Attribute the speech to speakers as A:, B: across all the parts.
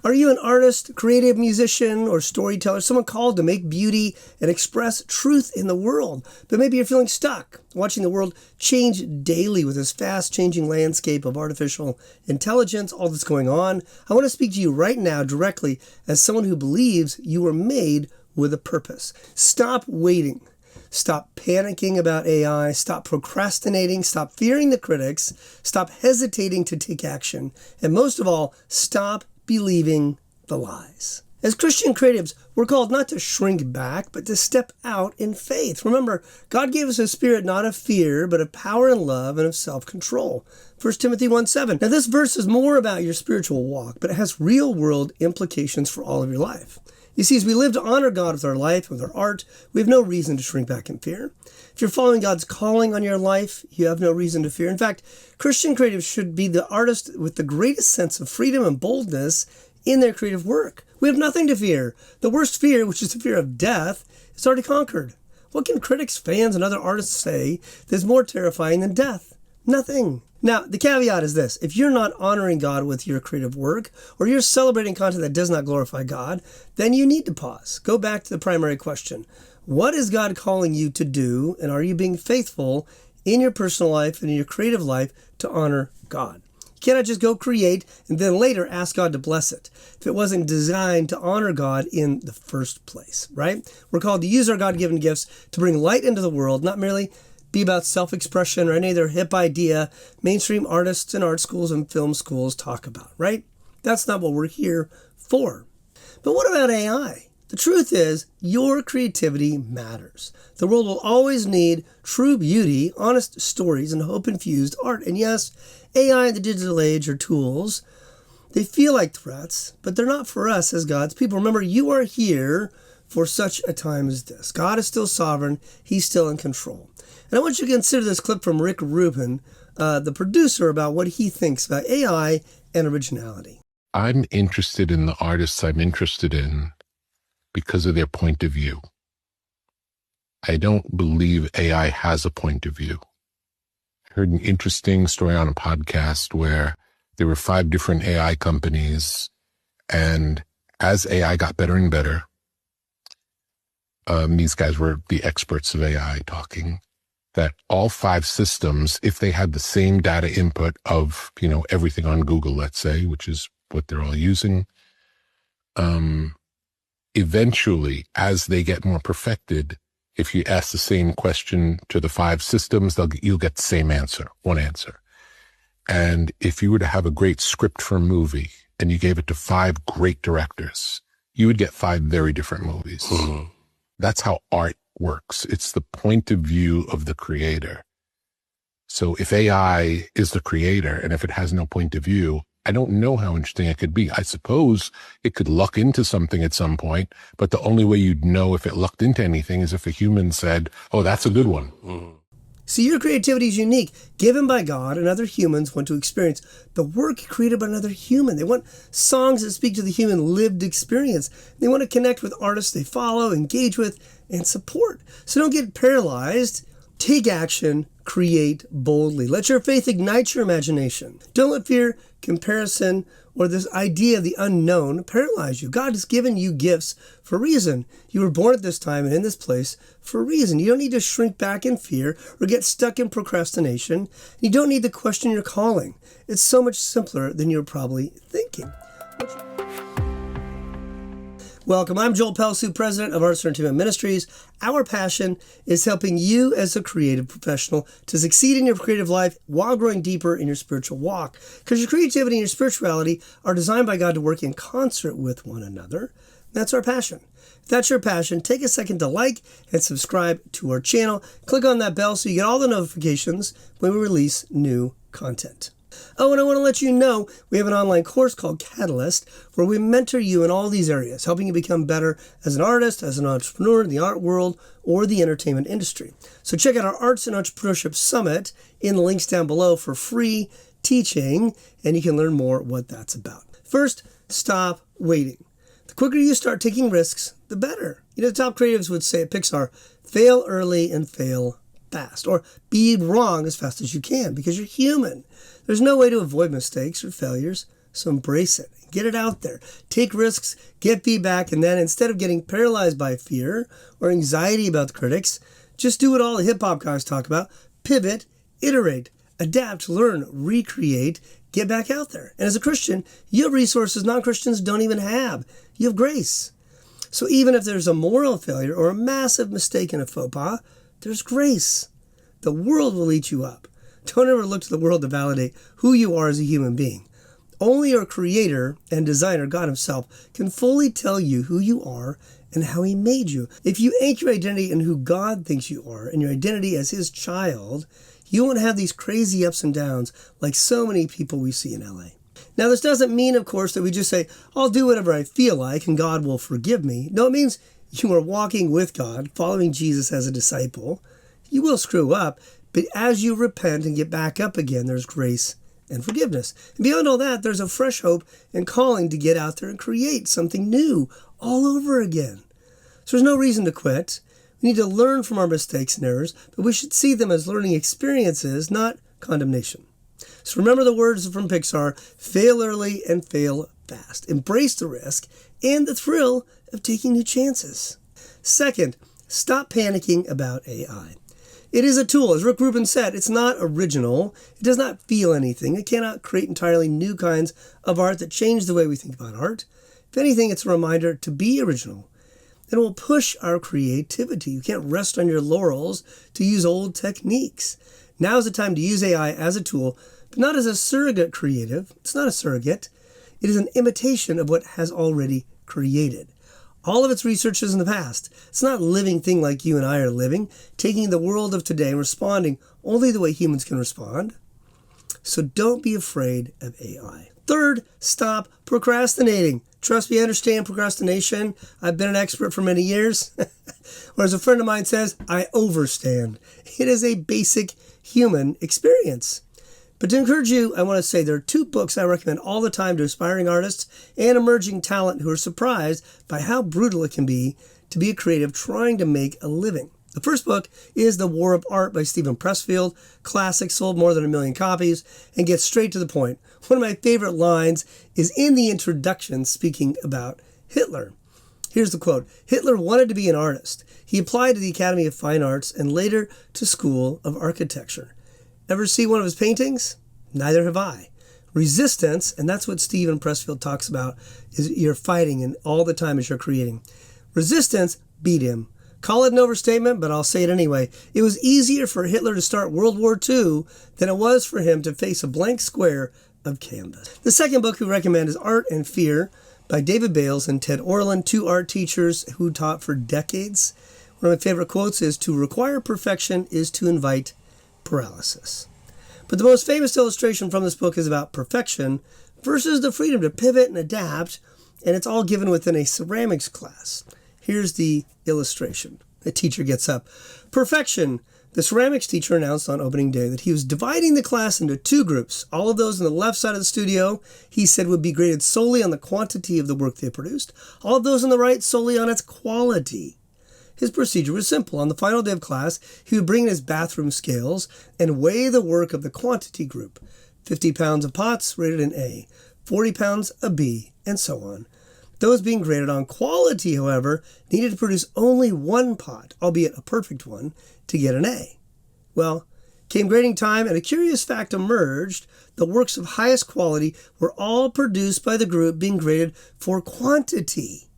A: Are you an artist, creative musician, or storyteller, someone called to make beauty and express truth in the world? But maybe you're feeling stuck, watching the world change daily with this fast-changing landscape of artificial intelligence, all that's going on. I want to speak to you right now directly as someone who believes you were made with a purpose. Stop waiting. Stop panicking about AI. Stop procrastinating. Stop fearing the critics. Stop hesitating to take action. And most of all, stop believing the lies. As Christian creatives, we're called not to shrink back, but to step out in faith. Remember, God gave us a spirit not of fear, but of power and love and of self-control. 1 Timothy 1:7. Now this verse is more about your spiritual walk, but it has real-world implications for all of your life. You see, as we live to honor God with our life, with our art, we have no reason to shrink back in fear. If you're following God's calling on your life, you have no reason to fear. In fact, Christian creatives should be the artists with the greatest sense of freedom and boldness in their creative work. We have nothing to fear. The worst fear, which is the fear of death, is already conquered. What can critics, fans, and other artists say that's more terrifying than death? Nothing. Now, the caveat is this. If you're not honoring God with your creative work, or you're celebrating content that does not glorify God, then you need to pause. Go back to the primary question. What is God calling you to do, and are you being faithful in your personal life and in your creative life to honor God? You cannot just go create and then later ask God to bless it if it wasn't designed to honor God in the first place, right? We're called to use our God-given gifts to bring light into the world, not merely be about self-expression or any other hip idea mainstream artists and art schools and film schools talk about, right? That's not what we're here for. But what about AI? The truth is, your creativity matters. The world will always need true beauty, honest stories, and hope-infused art. And yes, AI and the digital age are tools. They feel like threats, but they're not for us as God's people. Remember, you are here for such a time as this. God is still sovereign. He's still in control. And I want you to consider this clip from Rick Rubin, the producer, about what he thinks about AI and originality.
B: I'm interested in the artists I'm interested in because of their point of view. I don't believe AI has a point of view. I heard an interesting story on a podcast where there were 5 different AI companies, and as AI got better and better, these guys were the experts of AI talking, that all 5 systems, if they had the same data input of, everything on Google, let's say, which is what they're all using, eventually, as they get more perfected, if you ask the same question to the 5 systems, you'll get the same answer, one answer. And if you were to have a great script for a movie and you gave it to 5 great directors, you would get 5 very different movies. Mm-hmm. That's how art works. It's the point of view of the creator. So if AI is the creator and if it has no point of view, I don't know how interesting it could be. I suppose it could luck into something at some point, but the only way you'd know if it lucked into anything is if a human said, oh, that's a good one. Mm-hmm.
A: See, your creativity is unique, given by God, and other humans want to experience the work created by another human. They want songs that speak to the human lived experience. They want to connect with artists they follow, engage with, and support. So don't get paralyzed. Take action. Create boldly. Let your faith ignite your imagination. Don't let fear, comparison, or this idea of the unknown paralyze you. God has given you gifts for a reason. You were born at this time and in this place for a reason. You don't need to shrink back in fear or get stuck in procrastination. You don't need to question your calling. It's so much simpler than you're probably thinking. Welcome. I'm Joel Pelsu, president of Arts and Entertainment Ministries. Our passion is helping you as a creative professional to succeed in your creative life while growing deeper in your spiritual walk. Because your creativity and your spirituality are designed by God to work in concert with one another. That's our passion. If that's your passion, take a second to like and subscribe to our channel. Click on that bell so you get all the notifications when we release new content. Oh, and I want to let you know we have an online course called Catalyst where we mentor you in all these areas, helping you become better as an artist, as an entrepreneur in the art world, or the entertainment industry. So check out our Arts and Entrepreneurship Summit in the links down below for free teaching, and you can learn more what that's about. First, stop waiting. The quicker you start taking risks, the better. The top creatives would say at Pixar, fail early and fail fast, or be wrong as fast as you can, because you're human. There's no way to avoid mistakes or failures, So embrace it. Get it out there. Take risks, get feedback, and then instead of getting paralyzed by fear or anxiety about the critics, just do what all the hip-hop guys talk about. Pivot, iterate, adapt, learn, recreate, get back out there. And as a Christian, you have resources non-Christians don't even have. You have grace. So even if there's a moral failure or a massive mistake in a faux pas, there's grace. The world will eat you up. Don't ever look to the world to validate who you are as a human being. Only your creator and designer, God himself, can fully tell you who you are and how he made you. If you anchor your identity in who God thinks you are and your identity as his child, you won't have these crazy ups and downs like so many people we see in LA. Now, this doesn't mean, of course, that we just say, I'll do whatever I feel like and God will forgive me. No, it means you are walking with God, following Jesus as a disciple. You will screw up, but as you repent and get back up again, there's grace and forgiveness. And beyond all that, there's a fresh hope and calling to get out there and create something new all over again. So there's no reason to quit. We need to learn from our mistakes and errors, but we should see them as learning experiences, not condemnation. So remember the words from Pixar, fail early and fail fast. Embrace the risk and the thrill of taking new chances. Second, stop panicking about AI. It is a tool. As Rick Rubin said, it's not original. It does not feel anything. It cannot create entirely new kinds of art that change the way we think about art. If anything, it's a reminder to be original. It will push our creativity. You can't rest on your laurels to use old techniques. Now is the time to use AI as a tool, but not as a surrogate creative. It's not a surrogate. It is an imitation of what has already created. All of its research is in the past. It's not a living thing like you and I are living, taking the world of today and responding only the way humans can respond. So don't be afraid of AI. Third, stop procrastinating. Trust me, I understand procrastination. I've been an expert for many years. Or as a friend of mine says, I overstand. It is a basic human experience. But to encourage you, I want to say there are 2 books I recommend all the time to aspiring artists and emerging talent who are surprised by how brutal it can be to be a creative trying to make a living. The first book is The War of Art by Steven Pressfield. Classic, sold more than 1 million copies, and gets straight to the point. One of my favorite lines is in the introduction speaking about Hitler. Here's the quote. Hitler wanted to be an artist. He applied to the Academy of Fine Arts and later to School of Architecture. Ever see one of his paintings? Neither have I. Resistance, and that's what Steven Pressfield talks about, is you're fighting and all the time as you're creating. Resistance beat him. Call it an overstatement, but I'll say it anyway. It was easier for Hitler to start World War II than it was for him to face a blank square of canvas. The second book we recommend is Art and Fear by David Bales and Ted Orland, 2 art teachers who taught for decades. One of my favorite quotes is, "To require perfection is to invite paralysis." But the most famous illustration from this book is about perfection versus the freedom to pivot and adapt, and it's all given within a ceramics class. Here's the illustration. The teacher gets up. Perfection. The ceramics teacher announced on opening day that he was dividing the class into 2 groups. All of those on the left side of the studio, he said, would be graded solely on the quantity of the work they produced. All of those on the right solely on its quality. His procedure was simple. On the final day of class, he would bring in his bathroom scales and weigh the work of the quantity group. 50 pounds of pots rated an A, 40 pounds a B, and so on. Those being graded on quality, however, needed to produce only 1 pot, albeit a perfect one, to get an A. Well, came grading time, and a curious fact emerged. The works of highest quality were all produced by the group being graded for quantity.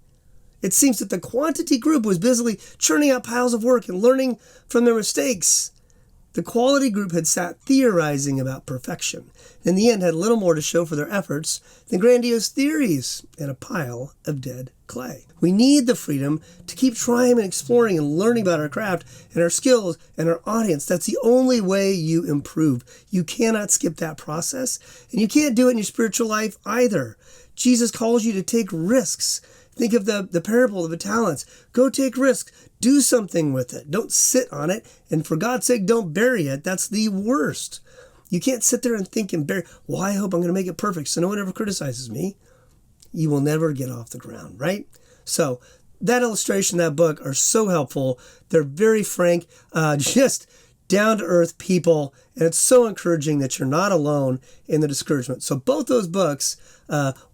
A: It seems that the quantity group was busily churning out piles of work and learning from their mistakes. The quality group had sat theorizing about perfection, and in the end had little more to show for their efforts than grandiose theories and a pile of dead clay. We need the freedom to keep trying and exploring and learning about our craft and our skills and our audience. That's the only way you improve. You cannot skip that process, and you can't do it in your spiritual life either. Jesus calls you to take risks. Think of the parable of the talents. Go take risks. Do something with it. Don't sit on it. And for God's sake, don't bury it. That's the worst. You can't sit there and think and bury, well, I hope I'm going to make it perfect so no one ever criticizes me. You will never get off the ground, right? So that illustration, that book are so helpful. They're very frank. Just down-to-earth people, and it's so encouraging that you're not alone in the discouragement. So both those books,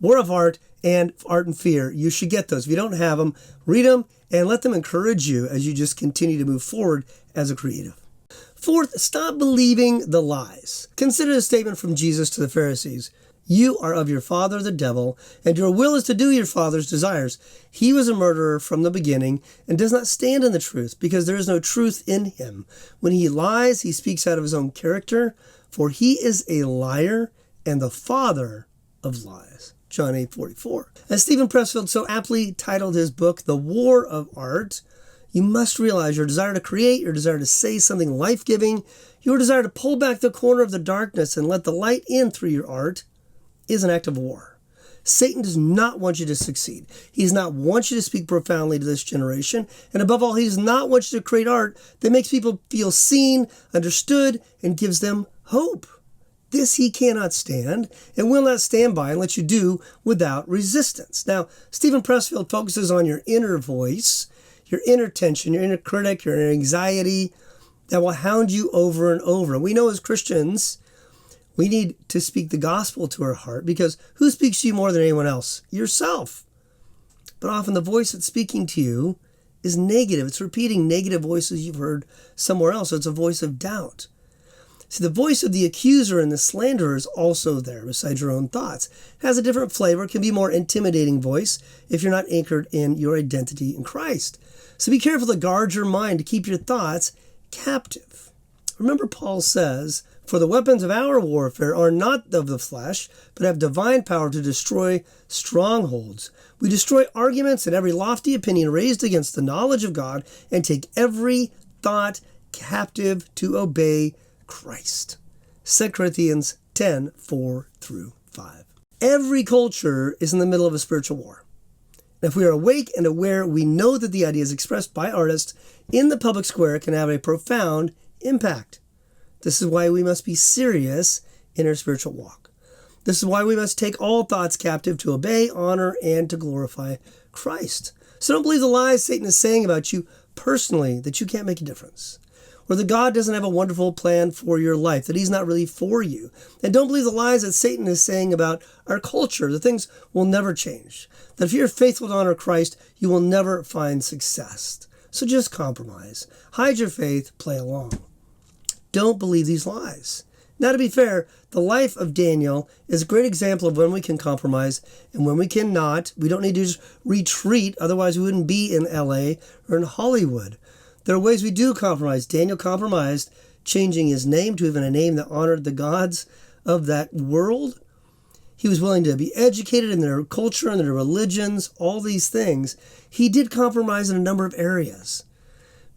A: War of Art and Art and Fear, you should get those. If you don't have them, read them and let them encourage you as you just continue to move forward as a creative. Fourth, stop believing the lies. Consider the statement from Jesus to the Pharisees. You are of your father the devil, and your will is to do your father's desires. He was a murderer from the beginning and does not stand in the truth, because there is no truth in him. When he lies, he speaks out of his own character, for he is a liar and the father of lies. John 8:44. As Stephen Pressfield so aptly titled his book, The War of Art, you must realize your desire to create, your desire to say something life-giving, your desire to pull back the corner of the darkness and let the light in through your art is an act of war. Satan does not want you to succeed. He does not want you to speak profoundly to this generation. And above all, he does not want you to create art that makes people feel seen, understood, and gives them hope. This he cannot stand and will not stand by and let you do without resistance. Now, Stephen Pressfield focuses on your inner voice, your inner tension, your inner critic, your inner anxiety that will hound you over and over. And we know as Christians, we need to speak the gospel to our heart, because who speaks to you more than anyone else? Yourself. But often the voice that's speaking to you is negative. It's repeating negative voices you've heard somewhere else. So it's a voice of doubt. See, the voice of the accuser and the slanderer is also there besides your own thoughts. It has a different flavor. It can be a more intimidating voice if you're not anchored in your identity in Christ. So be careful to guard your mind, to keep your thoughts captive. Remember, Paul says, for the weapons of our warfare are not of the flesh, but have divine power to destroy strongholds. We destroy arguments and every lofty opinion raised against the knowledge of God, and take every thought captive to obey Christ. 2 Corinthians 10:4-5. Every culture is in the middle of a spiritual war. And if we are awake and aware, we know that the ideas expressed by artists in the public square can have a profound impact. This is why we must be serious in our spiritual walk. This is why we must take all thoughts captive to obey, honor, and to glorify Christ. So don't believe the lies Satan is saying about you personally, that you can't make a difference, or that God doesn't have a wonderful plan for your life, that he's not really for you. And don't believe the lies that Satan is saying about our culture, that things will never change, that if you're faithful to honor Christ, you will never find success. So just compromise. Hide your faith, play along. Don't believe these lies. Now, to be fair, the life of Daniel is a great example of when we can compromise and when we cannot. We don't need to just retreat, otherwise we wouldn't be in LA or in Hollywood. There are ways we do compromise. Daniel compromised, changing his name to even a name that honored the gods of that world. He was willing to be educated in their culture and their religions, all these things. He did compromise in a number of areas,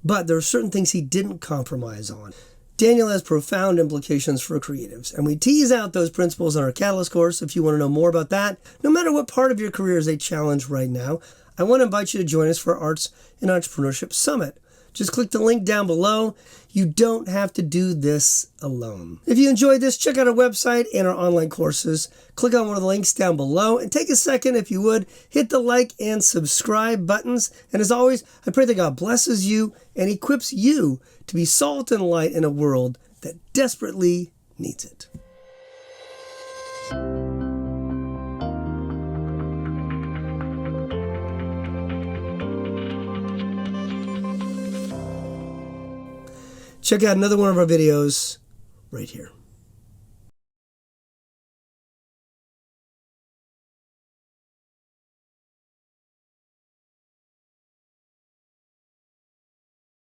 A: but there are certain things he didn't compromise on. Daniel has profound implications for creatives, and we tease out those principles in our Catalyst course. If you want to know more about that, no matter what part of your career is a challenge right now, I want to invite you to join us for our Arts and Entrepreneurship Summit. Just click the link down below. You don't have to do this alone. If you enjoyed this, check out our website and our online courses. Click on one of the links down below and take a second, if you would, hit the like and subscribe buttons. And as always, I pray that God blesses you and equips you to be salt and light in a world that desperately needs it. Check out another one of our videos right here.